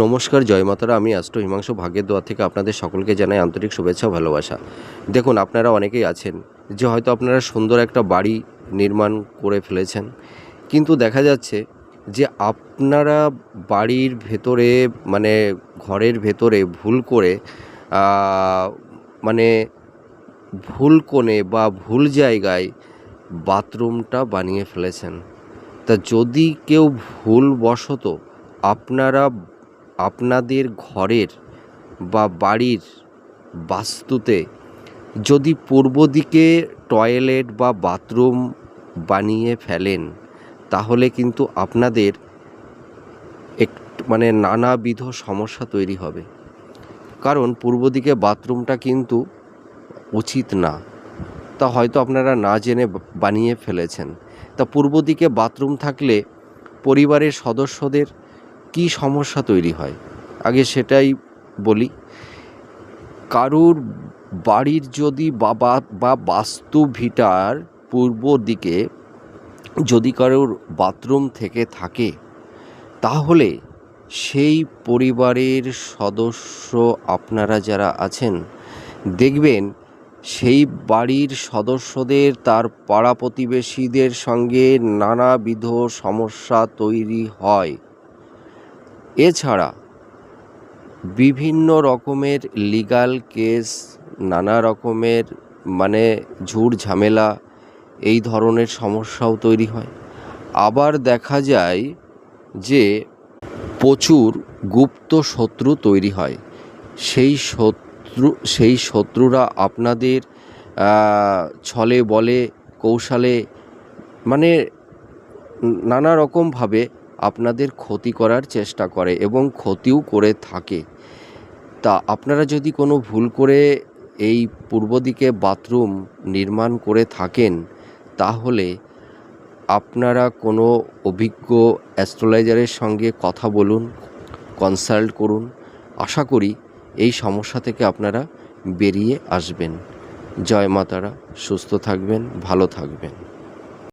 নমস্কার, জয় মাতারা। আমি অ্যাস্ট্রো হিমাংশু ভাগ্যের দোয়ার থেকে আপনাদের সকলকে জানাই আন্তরিক শুভেচ্ছা ও ভালোবাসা। দেখুন, আপনারা অনেকেই আছেন যে হয়তো আপনারা সুন্দর একটা বাড়ি নির্মাণ করে ফেলেছেন, কিন্তু দেখা যাচ্ছে যে আপনারা বাড়ির ভেতরে মানে ঘরের ভেতরে ভুল করে মানে ভুল কোণে বা ভুল জায়গায় বাথরুমটা বানিয়ে ফেলেছেন। তা যদি কেউ ভুলবশত আপনারা আপনাদের ঘরের বা বাড়ির বাস্তুতে যদি পূর্ব দিকে টয়লেট বা বাথরুম বানিয়ে ফেলেন, তাহলে কিন্তু আপনাদের নানাবিধ সমস্যা তৈরি হবে। কারণ পূর্ব দিকে বাথরুমটা কিন্তু উচিত না, তা হয়তো আপনারা না জেনে বানিয়ে ফেলেছেন। তা পূর্ব দিকে বাথরুম থাকলে পরিবারের সদস্যদের কি সমস্যা তৈরি হয়, আগে সেটাই বলি। কারুর বাড়ির যদি বা বাস্তু ভিটার পূর্ব দিকে যদি কারুর বাথরুম থেকে থাকে, তাহলে সেই পরিবারের সদস্য আপনারা যারা আছেন, দেখবেন সেই বাড়ির সদস্যদের তার পাড়া প্রতিবেশীদের সঙ্গে নানাবিধ সমস্যা তৈরি হয়। এছাড়া বিভিন্ন রকমের লিগ্যাল কেস, নানা রকমের ঝুট ঝামেলা, এই ধরনের সমস্যাও তৈরি হয়। আবার দেখা যায় যে প্রচুর গুপ্ত শত্রু তৈরি হয়। সেই শত্রুরা আপনাদের ছলে বলে কৌশলে নানা রকমভাবে আপনাদের ক্ষতি করার চেষ্টা করে এবং ক্ষতিও করে থাকে। তা আপনারা যদি কোনো ভুল করে এই পূর্ব দিকে বাথরুম নির্মাণ করে থাকেন, তাহলে আপনারা কোনো অভিজ্ঞ অ্যাস্ট্রোলজারের সঙ্গে কথা বলুন, কনসাল্ট করুন। আশা করি এই সমস্যা থেকে আপনারা বেরিয়ে আসবেন। জয় মাতারা, সুস্থ থাকবেন, ভালো থাকবেন।